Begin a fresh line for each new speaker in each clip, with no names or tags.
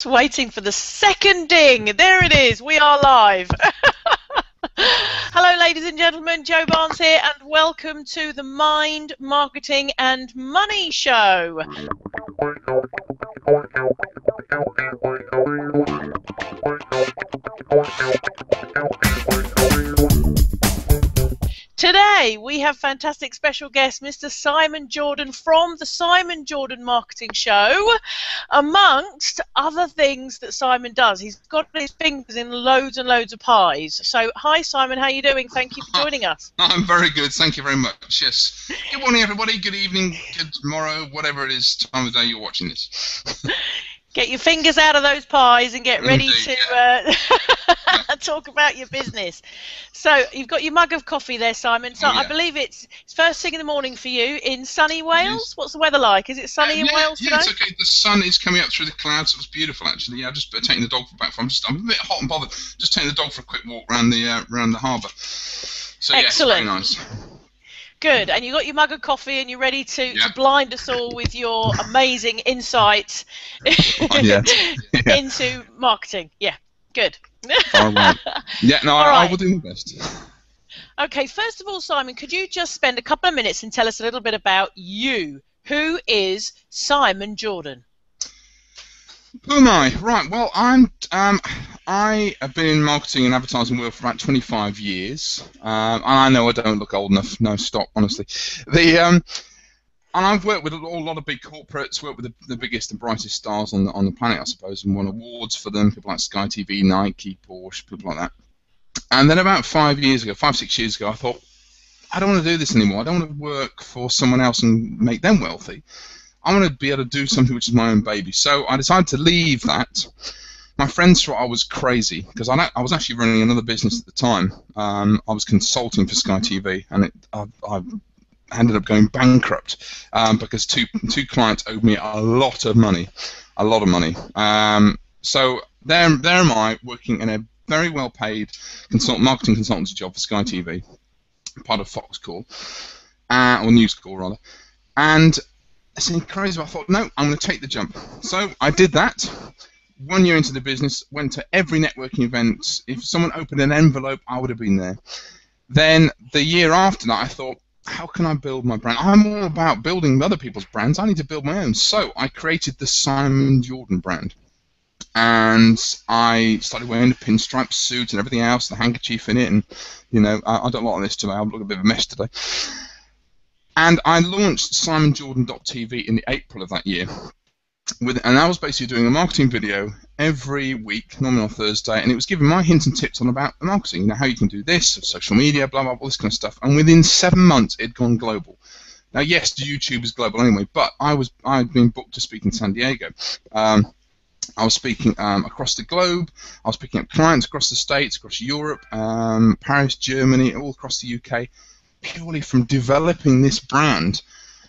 Waiting for the second ding. There it is. We are live. Hello, ladies and gentlemen. Jo Barnes here, and welcome to the Mind, Marketing and Money Show. Today we have fantastic special guest, Mr. Simon Jordan from the Simon Jordan Marketing Show. Amongst other things that Simon does, he's got his fingers in loads and loads of pies. So, hi Simon, how are you doing? Thank you for joining us.
I'm very good, thank you very much. Yes. Good morning, everybody. Good evening. Good tomorrow. Whatever it is, time of day you're watching this.
Get your fingers out of those pies and get ready
Indeed,
to talk about your business. So you've got your mug of coffee there, Simon. So I believe it's first thing in the morning for you in sunny Wales. What's the weather like? Is it sunny in Wales today?
Yeah, it's okay. The sun is coming up through the clouds. It was beautiful, actually. Yeah, just taking the dog back from. I'm a bit hot and bothered. Just taking the dog for a quick walk around the harbour. So yeah,
excellent.
It's very nice.
Good, and you got your mug of coffee and you're ready to blind us all with your amazing insights into marketing. Yeah, good.
Yeah, no, I will do my best.
Okay, first of all, Simon, could you just spend a couple of minutes and tell us a little bit about you? Who is Simon Jordan?
Who am I? Right, well, I have been in marketing and advertising world for about 25 years. And I know I don't look old enough. No, stop, honestly. And I've worked with a lot of big corporates, worked with the biggest and brightest stars on the planet, I suppose, and won awards for them, people like Sky TV, Nike, Porsche, people like that. And then about 5, 6 years ago, I thought, I don't want to do this anymore. I don't want to work for someone else and make them wealthy. I want to be able to do something which is my own baby. So I decided to leave that. My friends thought I was crazy because I was actually running another business at the time. I was consulting for Sky TV, and I ended up going bankrupt because two clients owed me a lot of money. So there am I working in a very well-paid marketing consultancy job for Sky TV, part of Fox Call, or News Call rather, and it seemed crazy. I thought, no, I'm going to take the jump. So I did that. 1 year into the business, went to every networking event. If someone opened an envelope, I would have been there. Then the year after that, I thought, how can I build my brand? I'm all about building other people's brands. I need to build my own. So I created the Simon Jordan brand. And I started wearing the pinstripe suit and everything else, the handkerchief in it. And, I don't like this today. I look a bit of a mess today. And I launched SimonJordan.tv in the April of that year. And I was basically doing a marketing video every week, normally on Thursday, and it was giving my hints and tips on about marketing, how you can do this, social media, blah, blah, all this kind of stuff. And within 7 months, it had gone global. Now, yes, YouTube is global anyway, but I had been booked to speak in San Diego. I was speaking across the globe. I was picking up clients across the States, across Europe, Paris, Germany, all across the UK, purely from developing this brand.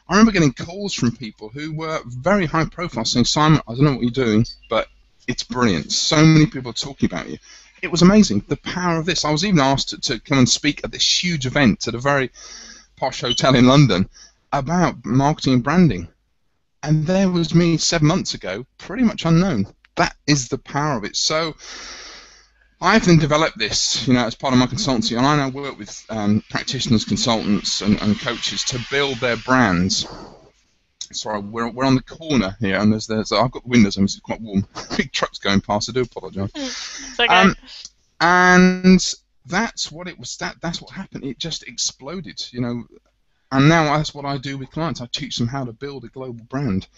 I remember getting calls from people who were very high profile saying, Simon, I don't know what you're doing, but it's brilliant. So many people are talking about you. It was amazing, the power of this. I was even asked to come and speak at this huge event at a very posh hotel in London about marketing and branding. And there was me 7 months ago, pretty much unknown. That is the power of it. So I've then developed this, as part of my consultancy, and I now work with practitioners, consultants, and coaches to build their brands. Sorry, we're on the corner here, and there's I've got the windows open, so it's quite warm. Big trucks going past. I do apologise.
It's okay.
And that's what it was. That's what happened. It just exploded, And now that's what I do with clients. I teach them how to build a global brand,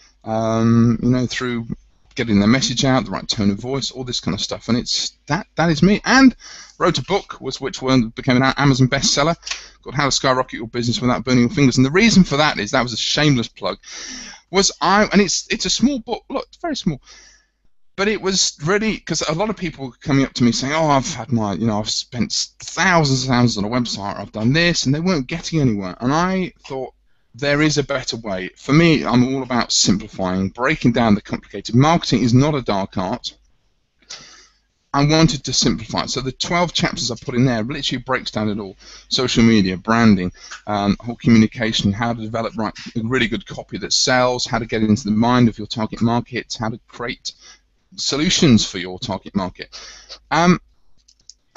through getting their message out, the right tone of voice, all this kind of stuff, and that is me. And wrote a book, which became an Amazon bestseller, called How to Skyrocket Your Business Without Burning Your Fingers. And the reason for that was a shameless plug. And it's a small book. Look, it's very small, but it was really because a lot of people were coming up to me saying, "Oh, I've had I've spent thousands and thousands on a website. I've done this," and they weren't getting anywhere. And I thought, there is a better way. For me, I'm all about simplifying, breaking down the complicated. Marketing is not a dark art. I wanted to simplify it. So the 12 chapters I put in there literally breaks down it all. Social media, branding, whole communication, how to develop really good copy that sells, how to get into the mind of your target market, how to create solutions for your target market.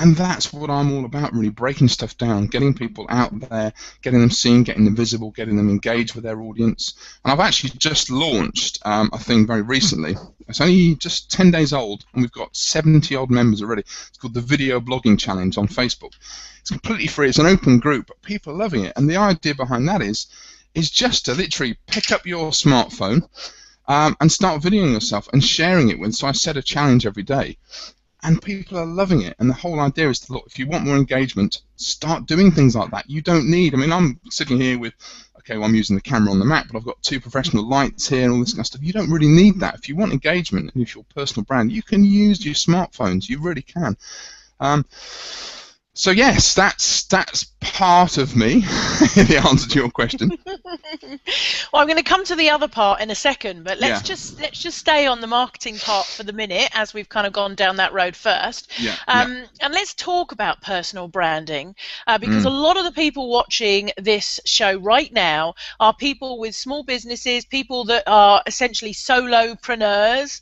And that's what I'm all about, really, breaking stuff down, getting people out there, getting them seen, getting them visible, getting them engaged with their audience. And I've actually just launched a thing very recently. It's only just 10 days old, and we've got 70-odd members already. It's called the Video Blogging Challenge on Facebook. It's completely free. It's an open group, but people are loving it. And the idea behind that is just to literally pick up your smartphone and start videoing yourself and sharing it with. So I set a challenge every day. And people are loving it. And the whole idea is to, look, if you want more engagement, start doing things like that. You don't need, I mean, I'm sitting here with, okay, well, I'm using the camera on the Mac, but I've got 2 professional lights here and all this kind of stuff. You don't really need that. If you want engagement and if you're a personal brand, you can use your smartphones. You really can. So yes, that's part of me, the answer to your question.
Well, I'm going to come to the other part in a second, but let's just stay on the marketing part for the minute, as we've kind of gone down that road first. And let's talk about personal branding, because a lot of the people watching this show right now are people with small businesses, people that are essentially solopreneurs,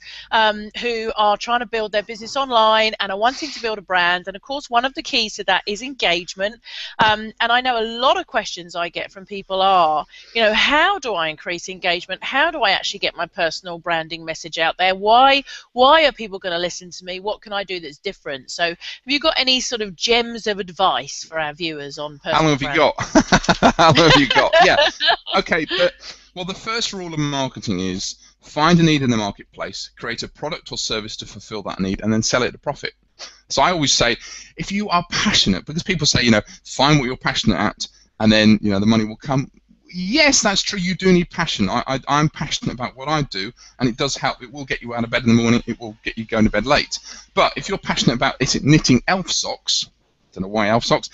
who are trying to build their business online and are wanting to build a brand. And of course, one of the keys to that is engagement. And I know a lot of questions I get from people are, you know, how do I increase engagement? How do I actually get my personal branding message out there? Why are people going to listen to me? What can I do that's different? So have you got any sort of gems of advice for our viewers on personal
branding? How long have you got? How long have you got? Yeah. Okay. Well, the first rule of marketing is find a need in the marketplace, create a product or service to fulfill that need, and then sell it at a profit. So I always say, if you are passionate, because people say, you know, find what you're passionate at, and then, you know, the money will come. Yes, that's true. You do need passion. I'm passionate about what I do, and it does help. It will get you out of bed in the morning. It will get you going to bed late. But if you're passionate about, is it knitting elf socks? Don't know why elf socks.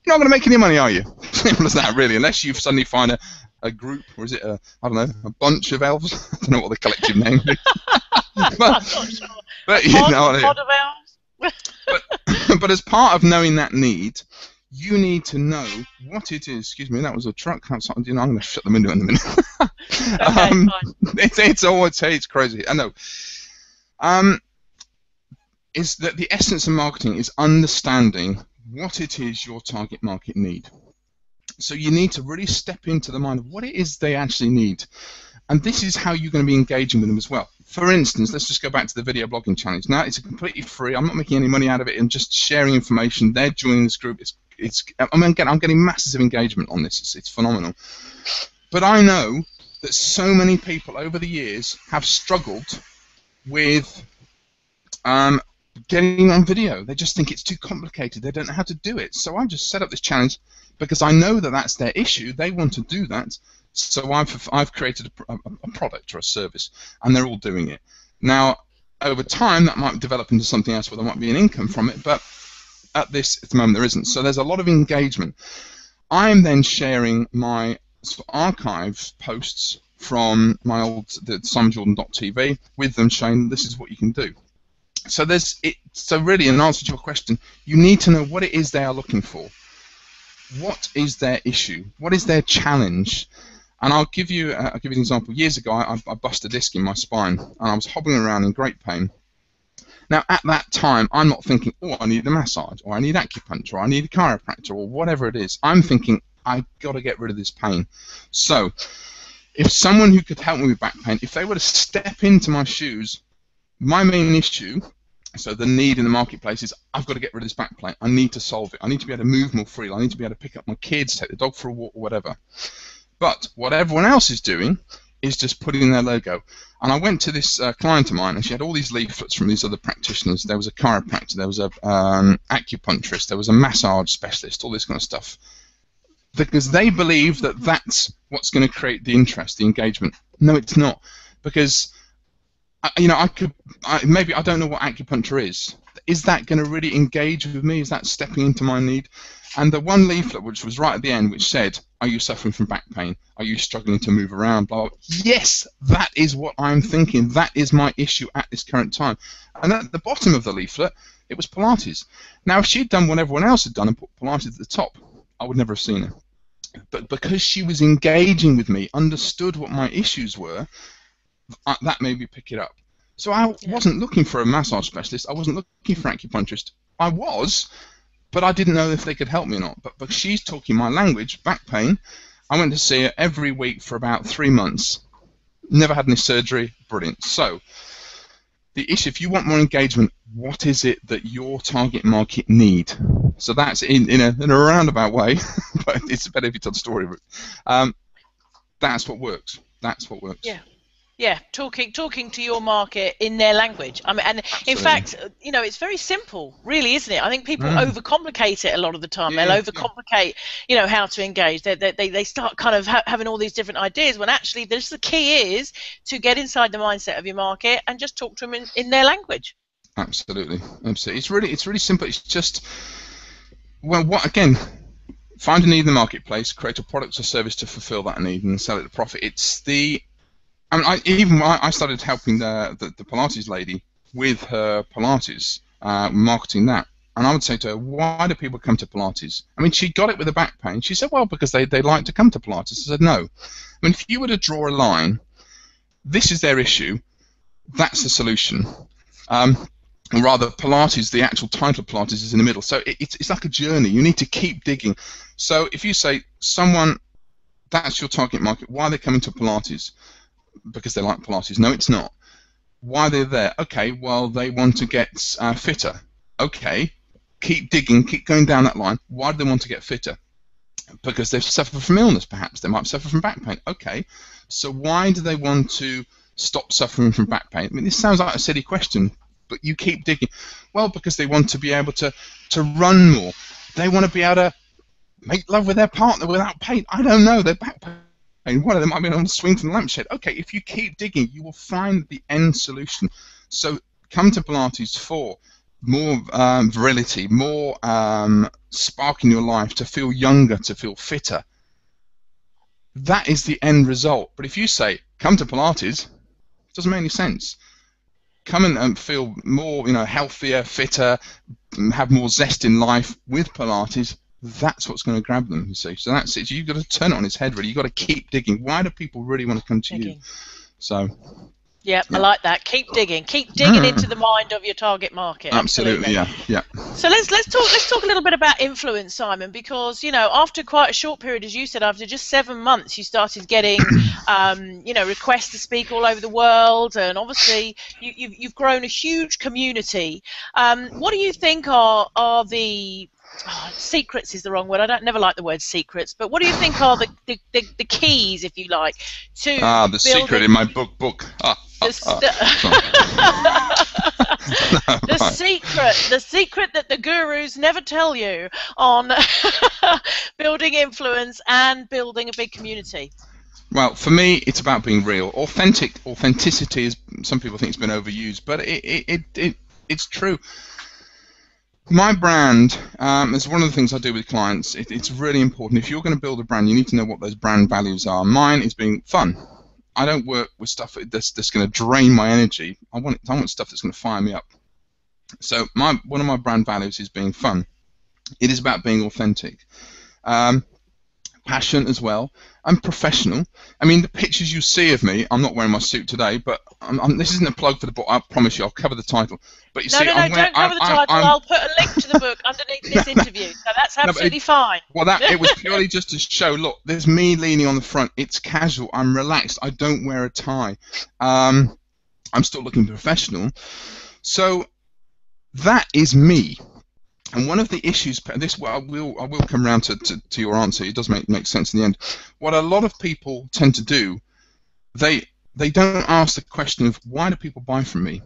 You're not going to make any money, are you? Simple as that, really. Unless you suddenly find a group, or is it I don't know, a bunch of elves? I don't know what the collective name is.
I'm not sure.
But you know what I mean.
Pod of elves.
But as part of knowing that need, you need to know what it is. Excuse me, that was a truck outside. You know, I'm going to shut the window in a minute.
Okay, fine.
It's crazy. I know. Is that the essence of marketing is understanding what it is your target market need. So you need to really step into the mind of what it is they actually need. And this is how you're going to be engaging with them as well. For instance, let's just go back to the video blogging challenge. Now, it's completely free. I'm not making any money out of it. I'm just sharing information. They're joining this group. I'm getting massive engagement on this. It's phenomenal. But I know that so many people over the years have struggled with getting on video. They just think it's too complicated. They don't know how to do it. So I've just set up this challenge because I know that that's their issue. They want to do that. So I've created a product or a service, and they're all doing it. Now, over time, that might develop into something else where there might be an income from it, but at the moment there isn't. So there's a lot of engagement. I'm then sharing my archive posts from my old SimonJordan.tv with them, showing this is what you can do. So so really, in answer to your question, you need to know what it is they are looking for. What is their issue? What is their challenge? And I'll give you an example. Years ago, I busted a disc in my spine, and I was hobbling around in great pain. Now, at that time, I'm not thinking, oh, I need a massage, or I need acupuncture, or I need a chiropractor, or whatever it is. I'm thinking, I've got to get rid of this pain. So, if someone who could help me with back pain, if they were to step into my shoes, my main issue, so the need in the marketplace is, I've got to get rid of this back pain. I need to solve it. I need to be able to move more freely. I need to be able to pick up my kids, take the dog for a walk, or whatever. But what everyone else is doing is just putting in their logo. And I went to this client of mine, and she had all these leaflets from these other practitioners. There was a chiropractor, there was a acupuncturist, there was a massage specialist, all this kind of stuff. Because they believe that that's what's going to create the interest, the engagement. No, it's not. Because, you know, maybe I don't know what acupuncture is. Is that going to really engage with me? Is that stepping into my need? And the one leaflet, which was right at the end, which said, are you suffering from back pain? Are you struggling to move around? Blah, blah. Yes, that is what I'm thinking. That is my issue at this current time. And at the bottom of the leaflet, it was Pilates. Now, if she'd done what everyone else had done and put Pilates at the top, I would never have seen her. But because she was engaging with me, understood what my issues were, that made me pick it up. So I
Yeah.
wasn't looking for a massage specialist. I wasn't looking for an acupuncturist. I was, but I didn't know if they could help me or not. But she's talking my language, back pain. I went to see her every week for about 3 months. Never had any surgery. Brilliant. So the issue, if you want more engagement, what is it that your target market need? So that's in a roundabout way, but it's better if you tell the story. That's what works. That's what works.
Yeah. Yeah, talking to your market in their language. I mean, and
Absolutely.
in fact, it's very simple, really, isn't it? I think people overcomplicate it a lot of the time.
Yeah,
They'll overcomplicate, how to engage. They start kind of having all these different ideas when actually the key is to get inside the mindset of your market and just talk to them in their language.
Absolutely. It's really simple. It's just, again, find a need in the marketplace, create a product or service to fulfill that need, and sell it at a profit. I started helping the Pilates lady with her Pilates, marketing that. And I would say to her, why do people come to Pilates? I mean, she got it with the back pain. She said, well, because they like to come to Pilates. I said, no. I mean, if you were to draw a line, this is their issue, that's the solution. Or rather, Pilates, the actual title of Pilates is in the middle. So it's like a journey. You need to keep digging. So if you say, that's your target market, why are they coming to Pilates? Because they like Pilates. No, it's not. Why they're there? Okay, well, they want to get fitter. Okay, keep digging, keep going down that line. Why do they want to get fitter? Because they've suffered from illness, perhaps. They might suffer from back pain. Okay, so why do they want to stop suffering from back pain? I mean, this sounds like a silly question, but you keep digging. Well, because they want to be able to run more. They want to be able to make love with their partner without pain. I don't know, their back pain. And one of them might be on the swing from the lampshade. Okay, if you keep digging, you will find the end solution. So come to Pilates for more virility, more spark in your life, to feel younger, to feel fitter. That is the end result. But if you say, come to Pilates, it doesn't make any sense. Come and feel more, healthier, fitter, have more zest in life with Pilates. That's what's going to grab them, you see. So that's it. You've got to turn it on its head, really. You've got to keep digging. Why do people really want to come to you? So,
yeah, I like that. Keep digging. Keep digging into the mind of your target market.
Absolutely, yeah.
So let's talk a little bit about influence, Simon, because after quite a short period, as you said, after just 7 months, you started getting requests to speak all over the world, and obviously you've grown a huge community. What do you think are the secrets is the wrong word. I never like the word secrets, but what do you think are the keys, if you like, to
the secret in my book. The
secret that the gurus never tell you on building influence and building a big community.
Well, for me, it's about being real. Authenticity is, some people think it's been overused, but it's true. My brand is one of the things I do with clients. It's really important. If you're going to build a brand, you need to know what those brand values are. Mine is being fun. I don't work with stuff that's going to drain my energy. I want stuff that's going to fire me up. So one of my brand values is being fun. It is about being authentic. Passion as well. I'm professional. I mean, the pictures you see of me, I'm not wearing my suit today, but this isn't a plug for the book. I promise you, I'll cover the title. But you see,
don't cover the title. I'll put a link to the book underneath this interview. So that's absolutely fine.
Well, it was purely just to show, look, there's me leaning on the front. It's casual. I'm relaxed. I don't wear a tie. I'm still looking professional. So that is me. And one of the issues, I will come around to your answer. It does make sense in the end. What a lot of people tend to do, they don't ask the question of why do people buy from me.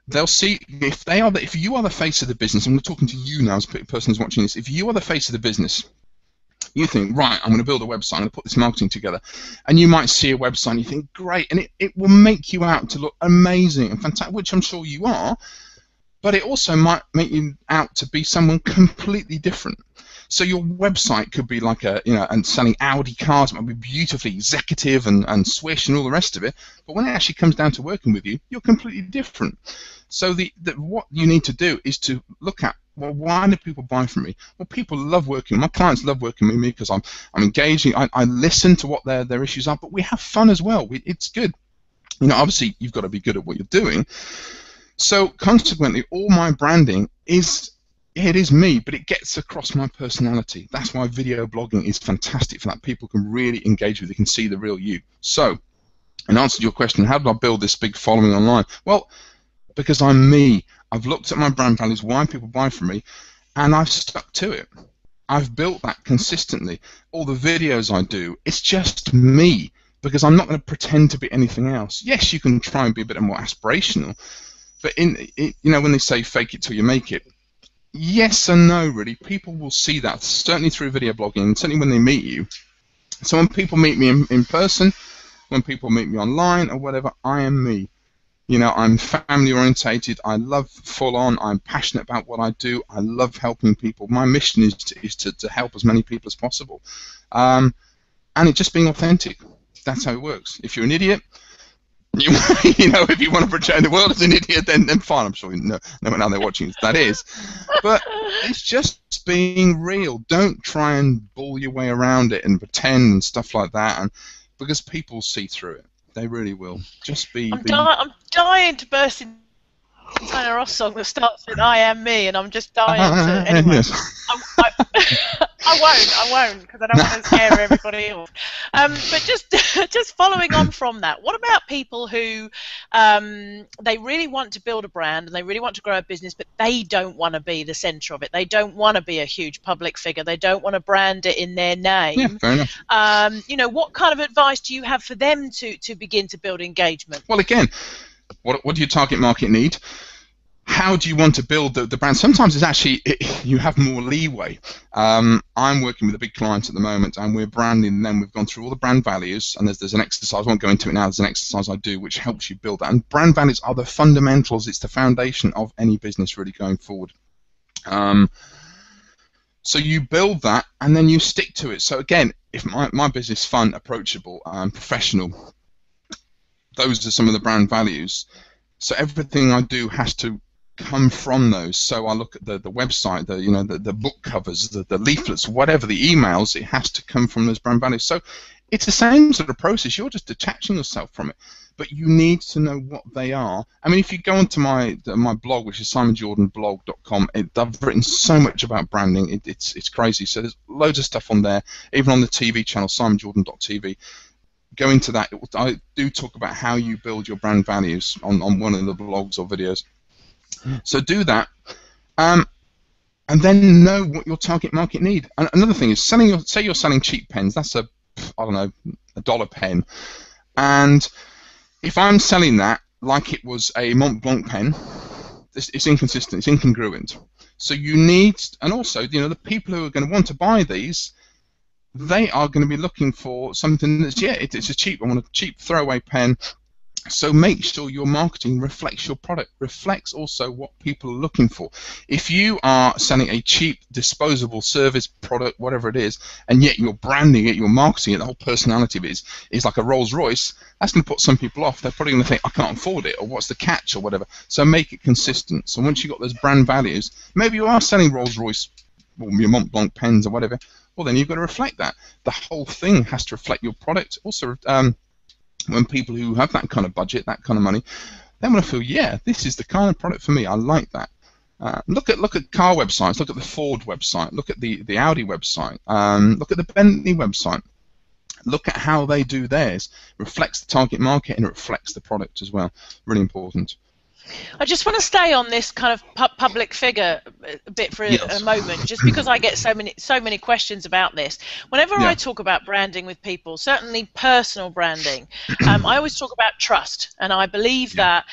They'll see if you are the face of the business. I'm talking to you now as a person who's watching this. If you are the face of the business, you think, right, I'm going to build a website. I'm going to put this marketing together, and you might see a website and you think, great, and it will make you out to look amazing and fantastic, which I'm sure you are. But it also might make you out to be someone completely different. So your website could be like and selling Audi cars, it might be beautifully executive and swish and all the rest of it. But when it actually comes down to working with you, you're completely different. So what you need to do is to look at, well, why do people buy from me? Well, people love working. My clients love working with me because I'm engaging. I listen to what their issues are, but we have fun as well. It's good. You know, obviously you've got to be good at what you're doing. So consequently, all my branding is, it is me, but it gets across my personality. That's why video blogging is fantastic for that. People can really engage with it, they can see the real you. So, in answer to your question, how did I build this big following online? Well, because I'm me. I've looked at my brand values, why people buy from me, and I've stuck to it. I've built that consistently. All the videos I do, it's just me, because I'm not going to pretend to be anything else. Yes, you can try and be a bit more aspirational, but you know, when they say fake it till you make it, yes and no, really. People will see that, certainly through video blogging, certainly when they meet you. So when people meet me in person, when people meet me online or whatever, I am me. You know, I'm family orientated. I love full on. I'm passionate about what I do. I love helping people. My mission is to help as many people as possible. And it's just being authentic. That's how it works. If you're an idiot, you know, if you want to portray the world as an idiot, then fine. I'm sure no one out there watching that is. But it's just being real. Don't try and bull your way around it and pretend and stuff like that. And because people see through it. They really will. Just be.
I'm dying to burst into a Ross song that starts with "I am me," and I'm just dying to. Anyway,
yes.
I won't, because I don't want to scare everybody off. But just following on from that, what about people who they really want to build a brand and they really want to grow a business, but they don't want to be the centre of it. They don't want to be a huge public figure. They don't want to brand it in their name.
Yeah, fair enough.
You know, what kind of advice do you have for them to begin to build engagement?
Well, again, what do your target market need? How do you want to build the brand? Sometimes it's actually, you have more leeway. I'm working with a big client at the moment, and we're branding them. We've gone through all the brand values, and there's an exercise, I won't go into it now, there's an exercise I do which helps you build that. And brand values are the fundamentals, it's the foundation of any business really going forward. So you build that, and then you stick to it. So again, if my business is fun, approachable, professional, those are some of the brand values. So everything I do has to come from those. So I look at the website, the book covers, the leaflets, whatever, the emails, it has to come from those brand values. So it's the same sort of process. You're just detaching yourself from it, but you need to know what they are. I mean, if you go onto my blog, which is simonjordanblog.com, I've written so much about branding. It's crazy. So there's loads of stuff on there, even on the TV channel, simonjordan.tv. Go into that. I do talk about how you build your brand values on one of the blogs or videos. So do that, and then know what your target market need. And another thing is say you're selling cheap pens. That's I don't know, $1 pen. And if I'm selling that like it was a Mont Blanc pen, it's inconsistent. It's incongruent. So you need, and also, you know, the people who are going to want to buy these, they are going to be looking for something that's, it's a cheap, I want a cheap throwaway pen. So make sure your marketing reflects your product, reflects also what people are looking for. If you are selling a cheap disposable service product, whatever it is, and yet you're branding it, you're marketing it, the whole personality of it is like a Rolls Royce, that's going to put some people off. They're probably going to think, I can't afford it, or what's the catch, or whatever. So make it consistent. So once you've got those brand values, maybe you are selling Rolls Royce or your Mont Blanc pens or whatever, well then you've got to reflect that. The whole thing has to reflect your product. Also, when people who have that kind of budget, that kind of money, they want to feel, yeah, this is the kind of product for me. I like that. Look at car websites. Look at the Ford website. Look at the Audi website. Look at the Bentley website. Look at how they do theirs. It reflects the target market and it reflects the product as well. Really important.
I just want to stay on this kind of public figure a bit for a moment, just because I get so many questions about this. Whenever I talk about branding with people, certainly personal branding, I always talk about trust, and I believe that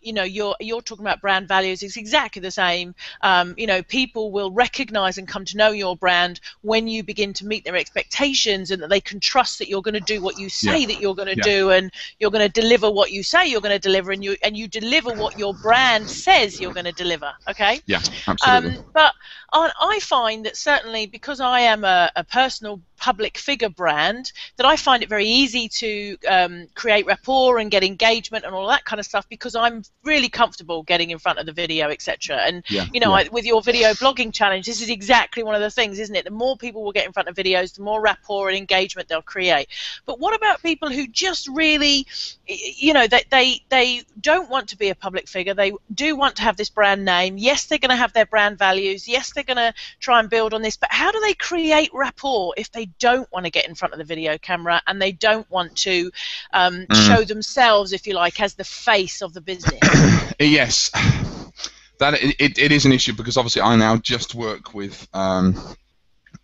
you know, you're talking about brand values. It's exactly the same. You know, people will recognise and come to know your brand when you begin to meet their expectations, and that they can trust that you're going to do what you say that you're going to do, and you're going to deliver what you say you're going to deliver, and you deliver what your brand says you're going to deliver. Okay.
Yeah, absolutely.
But I find that certainly because I am a personal public figure brand, that I find it very easy to create rapport and get engagement and all that kind of stuff, because I'm really comfortable getting in front of the video, etc. And with your video blogging challenge, this is exactly one of the things, isn't it? The more people will get in front of videos, the more rapport and engagement they'll create. But what about people who just really, they don't want to be a public figure, they do want to have this brand name, yes, they're going to have their brand values, yes, they're going to try and build on this, but how do they create rapport if they don't want to get in front of the video camera and they don't want to show themselves, if you like, as the face of the business?
Yes, that it is an issue, because obviously I now just work with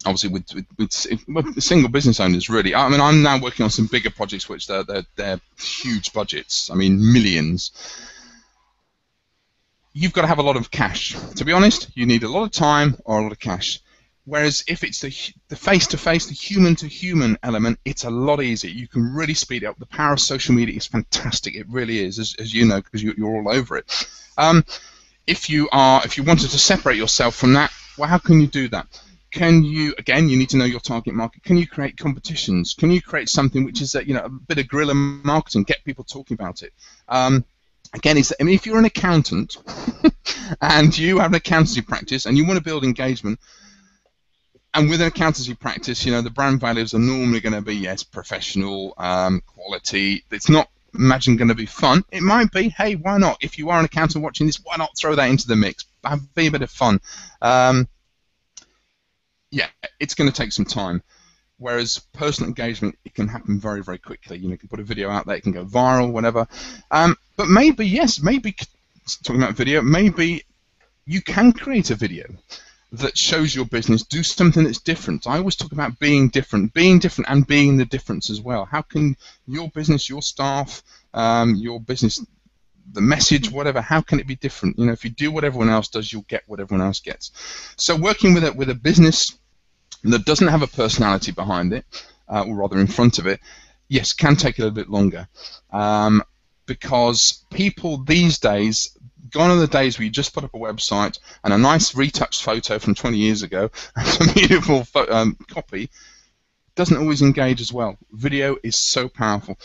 obviously with single business owners, really. I mean, I'm now working on some bigger projects which they're huge budgets, I mean millions. You've got to have a lot of cash. To be honest, you need a lot of time or a lot of cash. Whereas if it's the face-to-face, the human-to-human element, it's a lot easier. You can really speed it up. The power of social media is fantastic. It really is, as you know, because you're all over it. If you wanted to separate yourself from that, well, how can you do that? Can you, again, you need to know your target market. Can you create competitions? Can you create something which is a bit of guerrilla marketing, get people talking about it? Again, if you're an accountant and you have an accountancy practice and you want to build engagement, and with an accountancy practice, the brand values are normally going to be, yes, professional, quality. It's not, imagine, going to be fun. It might be, hey, why not? If you are an accountant watching this, why not throw that into the mix? Be a bit of fun. Yeah, it's going to take some time. Whereas personal engagement, it can happen very, very quickly. You can put a video out there, it can go viral, whatever. But maybe, yes, maybe, talking about video, maybe you can create a video that shows your business, do something that's different. I always talk about being different and being the difference as well. How can your business, your staff, your business, the message, whatever, how can it be different? If you do what everyone else does, you'll get what everyone else gets. So working with a business that doesn't have a personality behind it, or rather in front of it, yes, can take a little bit longer. Because people these days, gone are the days where you just put up a website and a nice retouched photo from 20 years ago and some beautiful copy, doesn't always engage as well. Video is so powerful.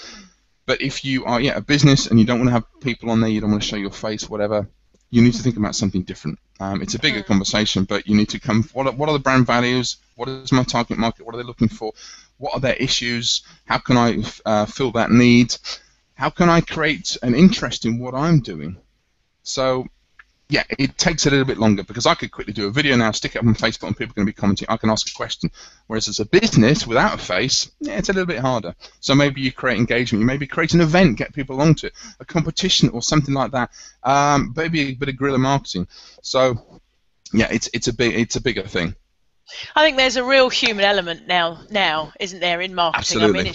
But if you are a business and you don't want to have people on there, you don't want to show your face, whatever, you need to think about something different. It's a bigger conversation, but you need to come, what are the brand values? What is my target market? What are they looking for? What are their issues? How can I fill that need? How can I create an interest in what I'm doing? So, yeah, it takes a little bit longer, because I could quickly do a video now, stick it up on Facebook, and people are going to be commenting. I can ask a question. Whereas as a business without a face, yeah, it's a little bit harder. So maybe you create engagement. You maybe create an event, get people along to it, a competition or something like that. Maybe a bit of guerrilla marketing. So, yeah, it's a bigger thing.
I think there's a real human element now, isn't there, in marketing?
Absolutely.
I mean,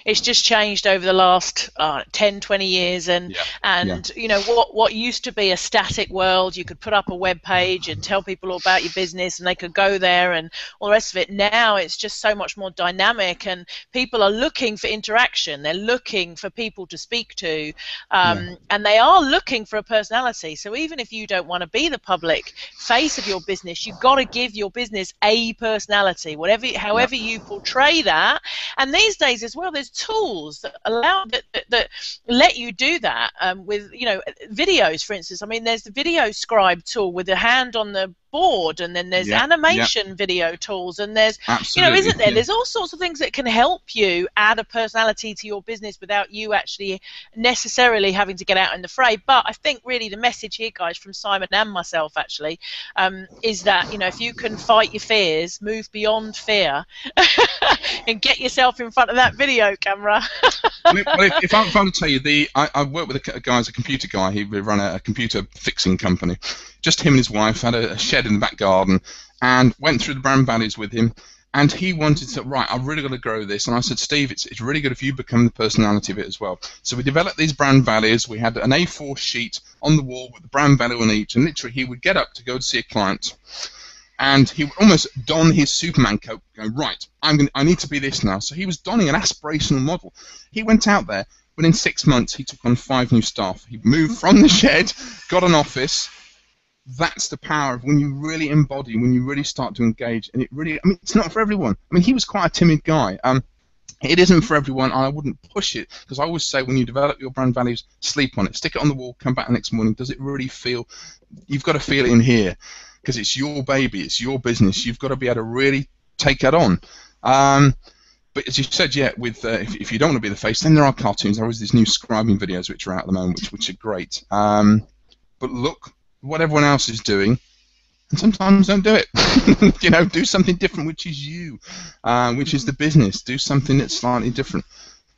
it's just changed over the last 10, 20 years, and what used to be a static world, you could put up a web page and tell people all about your business, and they could go there and all the rest of it. Now it's just so much more dynamic, and people are looking for interaction. They're looking for people to speak to, and they are looking for a personality. So even if you don't want to be the public face of your business, you've got to give your business a personality, however you portray that. And these days as well, there's tools that that let you do that with videos, for instance. I mean, there's the video scribe tool with the hand on the board, and then there's animation video tools, and there's isn't there? There's all sorts of things that can help you add a personality to your business without you actually necessarily having to get out in the fray. But I think really the message here, guys, from Simon and myself actually, is that if you can fight your fears, move beyond fear, and get yourself in front of that video camera.
If I were to tell you, I worked with a guy, as a computer guy. He ran a computer fixing company. Just him and his wife had a shed in the back garden, and went through the brand values with him. And he wanted to, right, I've really got to grow this. And I said, Steve, it's really good if you become the personality of it as well. So we developed these brand values. We had an A4 sheet on the wall with the brand value on each. And literally, he would get up to go to see a client, and he would almost don his Superman coat, going, right, I need to be this now. So he was donning an aspirational model. He went out there. Within 6 months, he took on 5 new staff. He moved from the shed, got an office, that's the power of when you really embody, when you really start to engage, and it really, I mean, it's not for everyone. I mean, he was quite a timid guy. It isn't for everyone, and I wouldn't push it, because I always say when you develop your brand values, sleep on it, stick it on the wall, come back the next morning. Does it really feel? You've got to feel it in here, because it's your baby, it's your business. You've got to be able to really take that on. But as you said, yeah, with if you don't want to be the face, then there are cartoons. There are always these new scribing videos which are out at the moment, which are great. But look what everyone else is doing, and sometimes don't do it. You know, do something different, which is you, which is the business. Do something that's slightly different.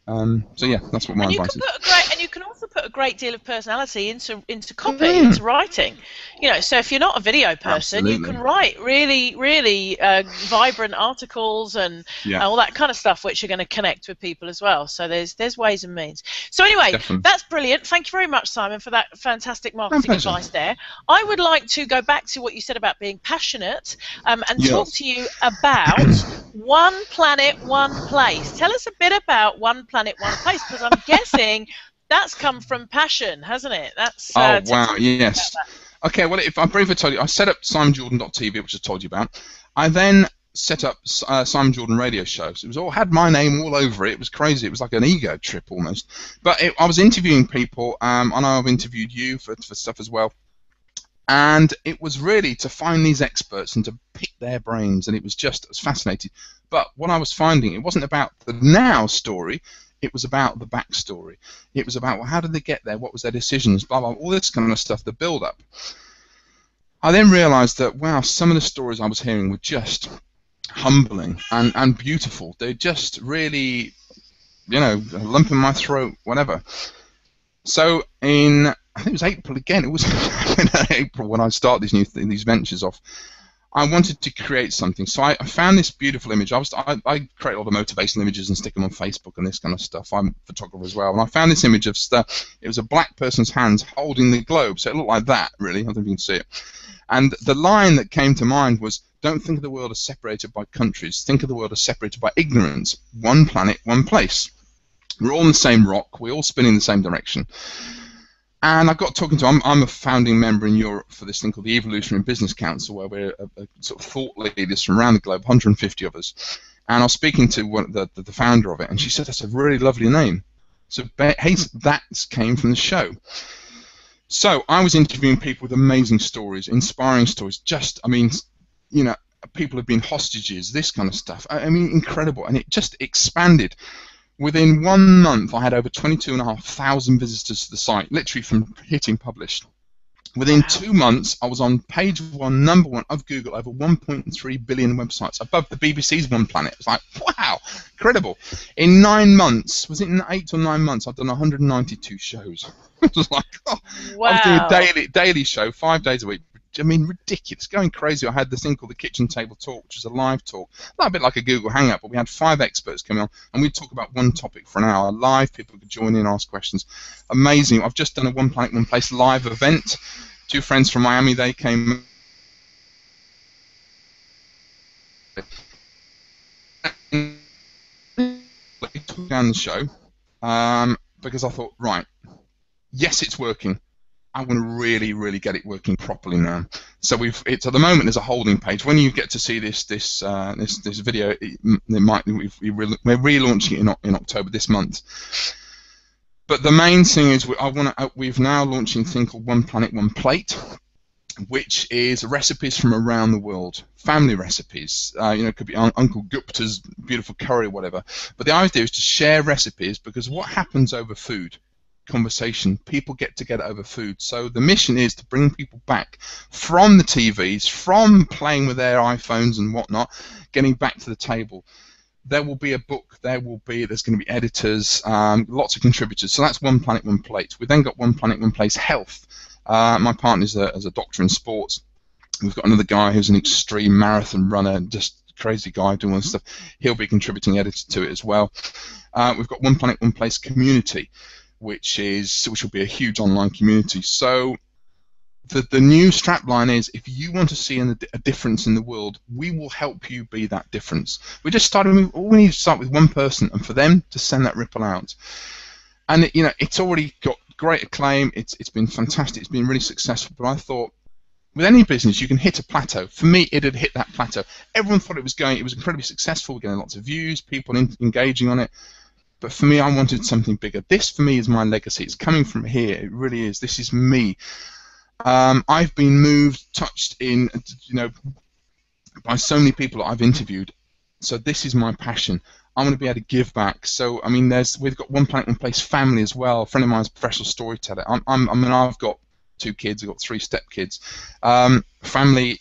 So yeah, that's what my advice is.
And you can also put a great deal of personality into copy, into writing. You know, so if you're not a video person, you can write really, really vibrant articles and all that kind of stuff, which are going to connect with people as well. So there's ways and means. So anyway, that's brilliant. Thank you very much, Simon, for that fantastic marketing advice there. I would like to go back to what you said about being passionate and talk to you about One Planet, One Place. Tell us a bit about One Planet, One Place, because I'm guessing that's come from passion, hasn't it? That's
oh wow, yes. Okay, well, if I briefly told you, I set up SimonJordan.tv, which I told you about. I then set up Simon Jordan radio shows. It was all had my name all over it. It was crazy. It was like an ego trip almost. But I was interviewing people. I know I've interviewed you for stuff as well. And it was really to find these experts and to pick their brains, and it was just as fascinating. But what I was finding, it wasn't about the now story. It was about the backstory. It was about, well, how did they get there? What was their decisions? Blah, blah, all this kind of stuff, the build-up. I then realized that, wow, some of the stories I was hearing were just humbling and beautiful. They just really, you know, a lump in my throat, whatever. So I think it was April again. It was April when I started these ventures off. I wanted to create something, so I found this beautiful image. I create a lot of motivational images and stick them on Facebook and this kind of stuff. I'm a photographer as well, and I found this image of stuff. It was a black person's hands holding the globe, so it looked like that, really. I don't know if you can see it. And the line that came to mind was, "Don't think of the world as separated by countries. Think of the world as separated by ignorance. One planet, one place. We're all on the same rock. We all spin in the same direction." And I got talking to, I'm a founding member in Europe for this thing called the Evolutionary Business Council, where we're a sort of thought leaders from around the globe, 150 of us. And I was speaking to the founder of it, and she said, "That's a really lovely name." So hey, that came from the show. So I was interviewing people with amazing stories, inspiring stories. Just, I mean, you know, people have been hostages, this kind of stuff. I mean, incredible. And it just expanded. Within 1 month, I had over 22,500 visitors to the site, literally from hitting publish. Within 2 months, I was on page 1, number 1 of Google, over 1.3 billion websites, above the BBC's One Planet. It's like, wow, incredible. In 9 months, was it in 8 or 9 months, I'd done 192 shows. It was like, oh,
wow.
I was doing a daily show, 5 days a week. I mean, ridiculous, going crazy. I had this thing called the Kitchen Table Talk, which was a live talk, a bit like a Google Hangout, but we had 5 experts coming on, and we'd talk about one topic for an hour live. People could join in, ask questions. Amazing. I've just done a One Planet, One Place live event. 2 friends from Miami, they came. They took down the show because I thought, right, yes, it's working. I want to really, really get it working properly now. So it's at the moment there's a holding page. When you get to see this video, we're relaunching it in October this month. But the main thing is we've now launching a thing called One Planet, One Plate, which is recipes from around the world, family recipes. You know, it could be Uncle Gupta's beautiful curry or whatever. But the idea is to share recipes, because what happens over food? Conversation. People get together over food. So the mission is to bring people back from the TVs, from playing with their iPhones and whatnot, getting back to the table. There will be a book. There's going to be editors, lots of contributors. So that's One Planet, One Plate. We've then got One Planet, One Place Health. My partner's as a doctor in sports. We've got another guy who's an extreme marathon runner, just crazy guy doing all this stuff. He'll be contributing editor to it as well. We've got One Planet, One Place Community, which will be a huge online community. So the new strapline is, if you want to see a difference in the world, we will help you be that difference. We just started. All we need to start with one person, and for them to send that ripple out. And it's already got great acclaim. It's been fantastic. It's been really successful. But I thought, with any business, you can hit a plateau. For me, it had hit that plateau. Everyone thought it was incredibly successful, we're getting lots of views, people engaging on it. But for me, I wanted something bigger. This, for me, is my legacy. It's coming from here. It really is. This is me. I've been moved, touched in, by so many people that I've interviewed. So this is my passion. I want to be able to give back. So I mean, we've got One Planet One Place family as well. A friend of mine is a professional storyteller. I've got 2 kids. I've got 3 stepkids. Family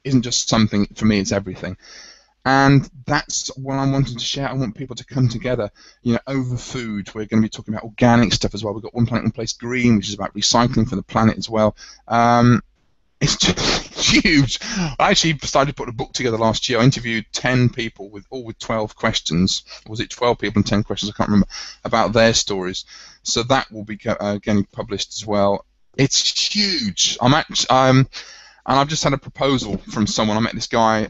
isn't just something for me; it's everything. And that's what I'm wanting to share. I want people to come together, over food. We're going to be talking about organic stuff as well. We've got One Planet One Place Green, which is about recycling for the planet as well. It's just huge. I actually started to put a book together last year. I interviewed 10 people with 12 questions. Or was it 12 people and 10 questions? I can't remember, about their stories. So that will be getting published as well. It's huge. And I've just had a proposal from someone. I met this guy,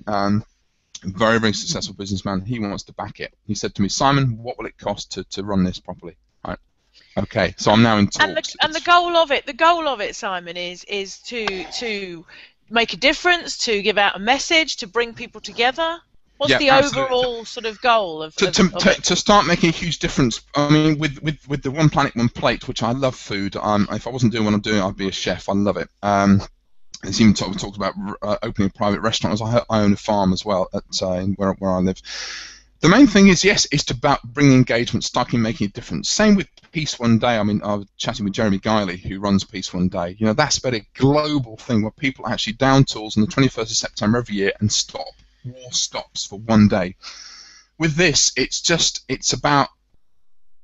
very, very successful businessman. He wants to back it. He said to me, Simon, what will it cost to run this properly? Right. Okay, so I'm now in talks.
And the goal of it, Simon, is to make a difference, to give out a message, to bring people together. What's the overall sort of goal of
to start making a huge difference? I mean, with the One Planet One Plate, which I love food. If I wasn't doing what I'm doing, I'd be a chef. I love it. It's even talked about opening a private restaurant. I own a farm as well where I live. The main thing is, yes, it's about bringing engagement, starting making a difference. Same with Peace One Day. I mean, I was chatting with Jeremy Guiley, who runs Peace One Day. That's about a global thing where people actually down tools on the 21st of September every year and stop. War stops for one day. With this, it's about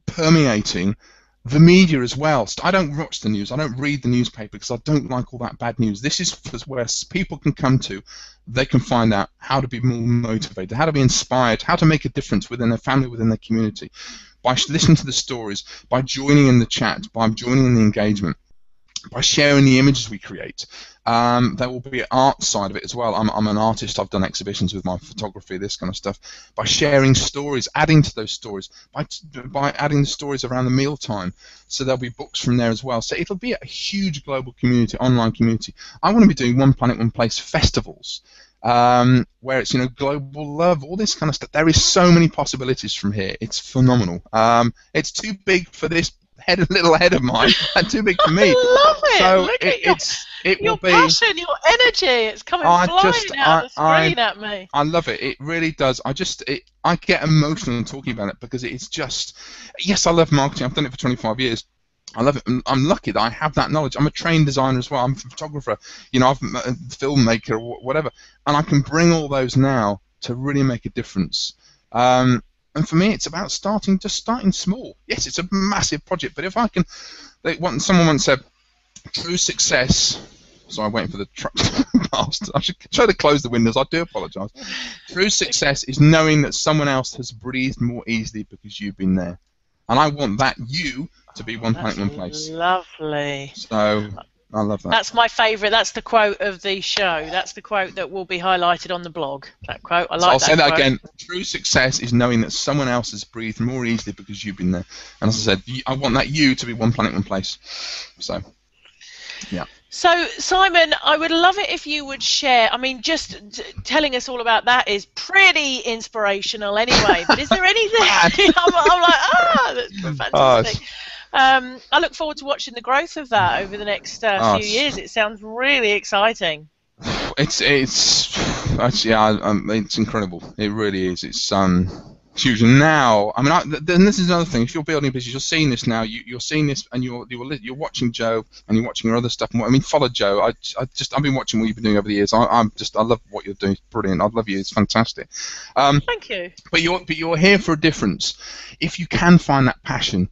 permeating the media as well. I don't watch the news. I don't read the newspaper because I don't like all that bad news. This is where people can come to. They can find out how to be more motivated, how to be inspired, how to make a difference within their family, within their community, by listening to the stories, by joining in the chat, by joining in the engagement, by sharing the images we create. There will be an art side of it as well. I'm an artist. I've done exhibitions with my photography, this kind of stuff. By sharing stories, adding to those stories, by adding the stories around the mealtime. So there'll be books from there as well. So it'll be a huge global community, online community. I want to be doing One Planet One Place festivals, where it's global love, all this kind of stuff. There is so many possibilities from here. It's phenomenal. It's too big for this little head of mine, and too big for me.
I love it.
So
Look at your passion, your energy. It's coming flying out of the screen at me.
I love it. It really does. I get emotional talking about it because it's just. Yes, I love marketing. I've done it for 25 years. I love it. I'm lucky that I have that knowledge. I'm a trained designer as well. I'm a photographer. I'm a filmmaker or whatever, and I can bring all those now to really make a difference. And for me, it's about starting small. Yes, it's a massive project, but if I can, someone once said, true success. Sorry, I'm waiting for the truck to pass. I should try to close the windows. I do apologise. True success is knowing that someone else has breathed more easily because you've been there, and I want that you to be One Planet One Place.
Lovely.
So. I love that.
That's my favourite. That's the quote of the show. That's the quote that will be highlighted on the blog. That quote. I like that.
I'll say that
quote.
again. True success is knowing that someone else has breathed more easily because you've been there. And as I said, I want that you to be One Planet One Place. So, yeah.
So, Simon, I would love it if you would share. I mean, just telling us all about that is pretty inspirational anyway. But is there anything? I'm like, that's fantastic. I look forward to watching the growth of that over the next few years. It sounds really exciting.
It's incredible. It really is. It's huge. And now, I mean, then this is another thing. If you're building a business, you're seeing this now. You're seeing this, and you're watching Joe, and you're watching your other stuff. I mean, follow Joe. I've been watching what you've been doing over the years. I love what you're doing. It's brilliant. I love you. It's fantastic.
Thank you.
But you're here for a difference. If you can find that passion.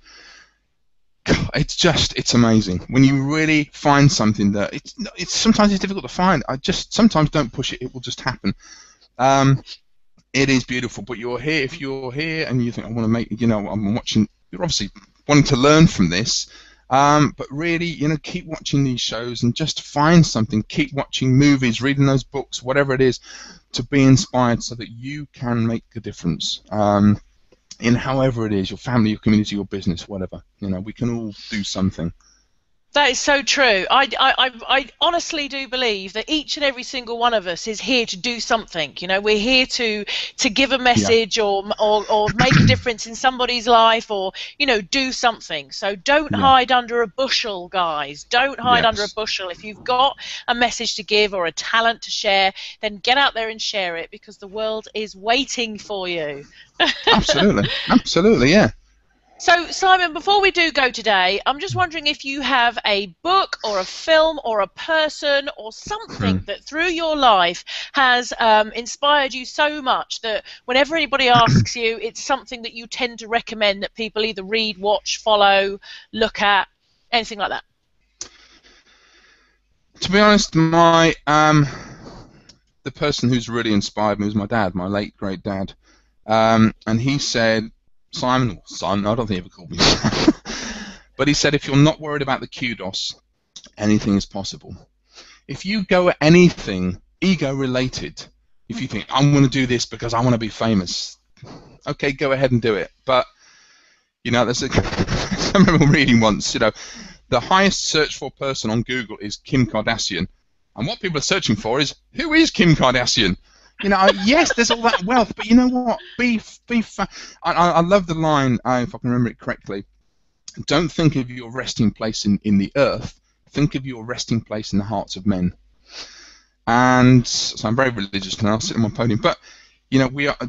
It's amazing when you really find something that it's sometimes it's difficult to find. Sometimes don't push it; it will just happen. It is beautiful, but you're here. If you're here and you think I want to make, I'm watching. You're obviously wanting to learn from this, but really, keep watching these shows and just find something. Keep watching movies, reading those books, whatever it is, to be inspired so that you can make a difference. In however it is, your family, your community, your business, whatever. We can all do something.
That is so true. I honestly do believe that each and every single one of us is here to do something. You know, we're here to give a
Yeah.
message or make a difference in somebody's life, or do something. So don't
Yeah.
hide under a bushel, guys. Don't hide under a
Yes.
bushel. If you've got a message to give or a talent to share, then get out there and share it, because the world is waiting for you.
Absolutely. Absolutely. Yeah.
So, Simon, before we do go today, I'm just wondering if you have a book or a film or a person or
Hmm.
something that through your life has inspired you so much that whenever anybody asks you, it's something that you tend to recommend that people either read, watch, follow, look at, anything like that.
To be honest, my the person who's really inspired me was my dad, my late great dad, and he said, Simon, or son, I don't think he ever called me son, but he said, if you're not worried about the kudos, anything is possible. If you go at anything ego related, if you think I'm going to do this because I want to be famous, okay, go ahead and do it. But there's I remember reading once, the highest searched for person on Google is Kim Kardashian. And what people are searching for is, who is Kim Kardashian? Yes, there's all that wealth, but you know what? I love the line, if I can remember it correctly. Don't think of your resting place in the earth. Think of your resting place in the hearts of men. And so I'm very religious now, sitting on my podium. But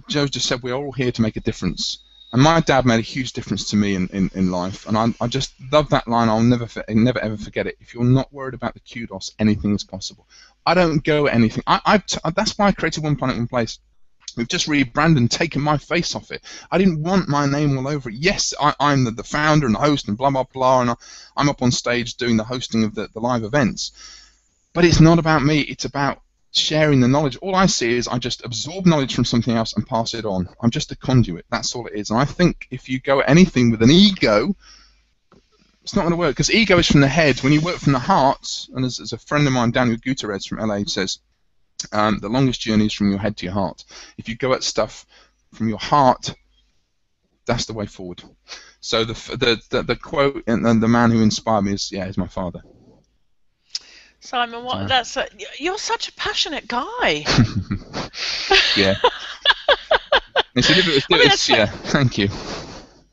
Joe just said we are all here to make a difference. And my dad made a huge difference to me in life, and I just love that line. I'll never ever forget it. If you're not worried about the kudos, anything is possible. I don't go at anything. That's why I created One Planet, One Place. We've just rebranded and taken my face off it. I didn't want my name all over it. Yes, I'm the founder and the host and blah, blah, blah, and I'm up on stage doing the hosting of the live events. But it's not about me. It's about sharing the knowledge. All I see is I just absorb knowledge from something else and pass it on. I'm just a conduit. That's all it is. And I think if you go at anything with an ego, it's not going to work, because ego is from the head. When you work from the heart, and as a friend of mine, Daniel Gutierrez from LA, says, the longest journey is from your head to your heart. If you go at stuff from your heart, that's the way forward. So the quote and the man who inspired me is my father.
Simon, you're such a passionate guy.
Yeah. Yeah. Thank you.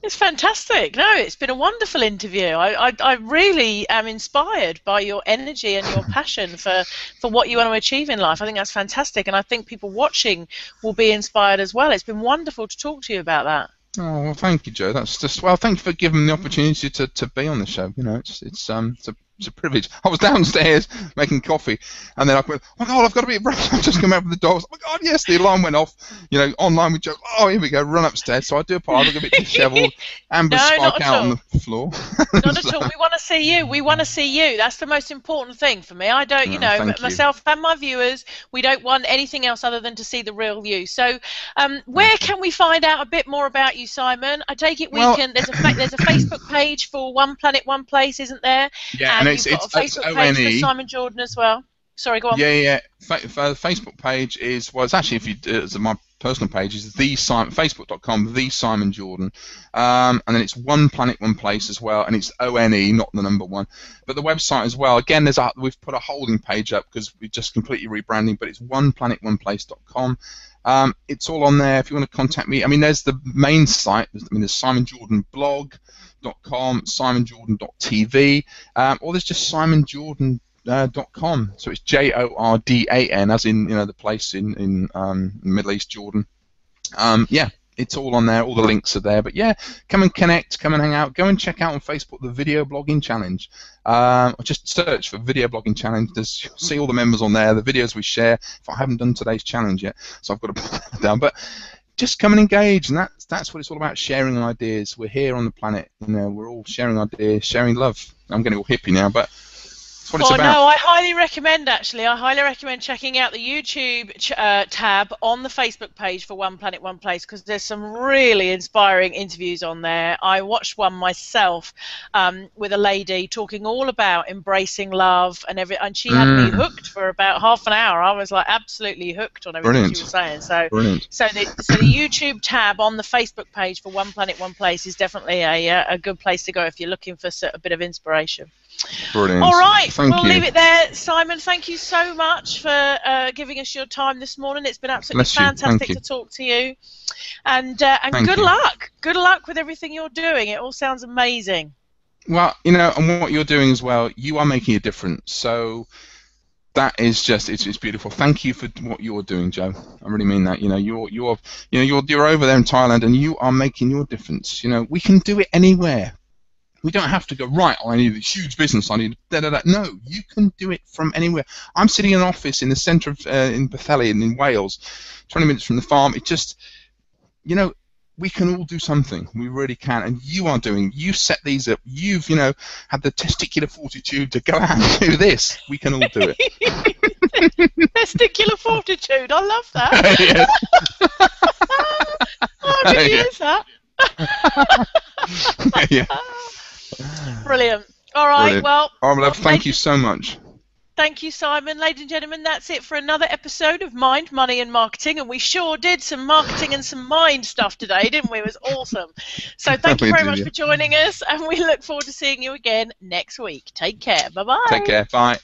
It's fantastic. No, it's been a wonderful interview. I really am inspired by your energy and your passion for what you want to achieve in life. I think that's fantastic, and I think people watching will be inspired as well. It's been wonderful to talk to you about that.
Oh, well, thank you, Joe. That's just thank you for giving me the opportunity to be on the show. It's a privilege. I was downstairs making coffee, and then I went, oh my God, I've got to be at breakfast. I've just come out from the dogs. Oh my God, yes, the alarm went off. Online with Joe. Oh, here we go. Run upstairs. So I do apologize. I look a bit dishevelled. Amber spike out on the floor.
Not at all. We want to see you. We want to see you. That's the most important thing for me. I don't, myself and my viewers, we don't want anything else other than to see the real you. So, where can we find out a bit more about you, Simon? I take it there's a Facebook page for One Planet, One Place, isn't there?
Yeah, and it's
a Facebook page for Simon Jordan as well. Sorry, go on.
Yeah. Facebook page is, it's actually, my personal page is facebook.com, the Simon Jordan, and then it's One Planet, One Place as well, and it's ONE, not the number one. But the website as well. Again, we've put a holding page up because we're just completely rebranding, but it's oneplanetoneplace.com. It's all on there if you want to contact me. I mean, there's the main site. There's Simon Jordan blog.com, simonjordan.tv, or there's just simonjordan.com. So it's Jordan, as in the place in Middle East, Jordan. It's all on there. All the links are there. But yeah, come and connect, come and hang out. Go and check out on Facebook the Video Blogging Challenge. Or just search for Video Blogging Challenge. You'll see all the members on there, the videos we share. If I haven't done today's challenge yet, so I've got to put that down. But just come and engage, and that's what it's all about, sharing ideas. We're here on the planet, we're all sharing ideas, sharing love. I'm getting all hippie now, but That's what it's about.
No, I highly recommend, actually. I highly recommend checking out the YouTube tab on the Facebook page for One Planet, One Place, because there's some really inspiring interviews on there. I watched one myself with a lady talking all about embracing love and and she had me hooked for about half an hour. I was like absolutely hooked on everything she was saying. So, the YouTube tab on the Facebook page for One Planet, One Place is definitely a good place to go if you're looking for a bit of inspiration.
Brilliant.
All right,
we'll
leave it there. Simon, thank you so much for giving us your time this morning. It's been absolutely fantastic to talk to you. And good luck. Good luck with everything you're doing. It all sounds amazing.
Well, and what you're doing as well, you are making a difference. So that is just it's beautiful. Thank you for what you're doing, Joe. I really mean that. You're over there in Thailand and you are making your difference. We can do it anywhere. We don't have to go, right, I need a huge business, I need da-da-da. No, you can do it from anywhere. I'm sitting in an office in the centre of, in Bethelion in Wales, 20 minutes from the farm. It just, we can all do something. We really can. And you set these up. You've, had the testicular fortitude to go out and do this. We can all do it.
Testicular fortitude, I love that. I could use that.
Yeah.
Brilliant. All right, well...
thank you so much.
Thank you, Simon. Ladies and gentlemen, that's it for another episode of Mind, Money and Marketing, and we sure did some marketing and some mind stuff today, didn't we? It was awesome. So thank you very much for joining us, and we look forward to seeing you again next week. Take care. Bye-bye.
Take care. Bye.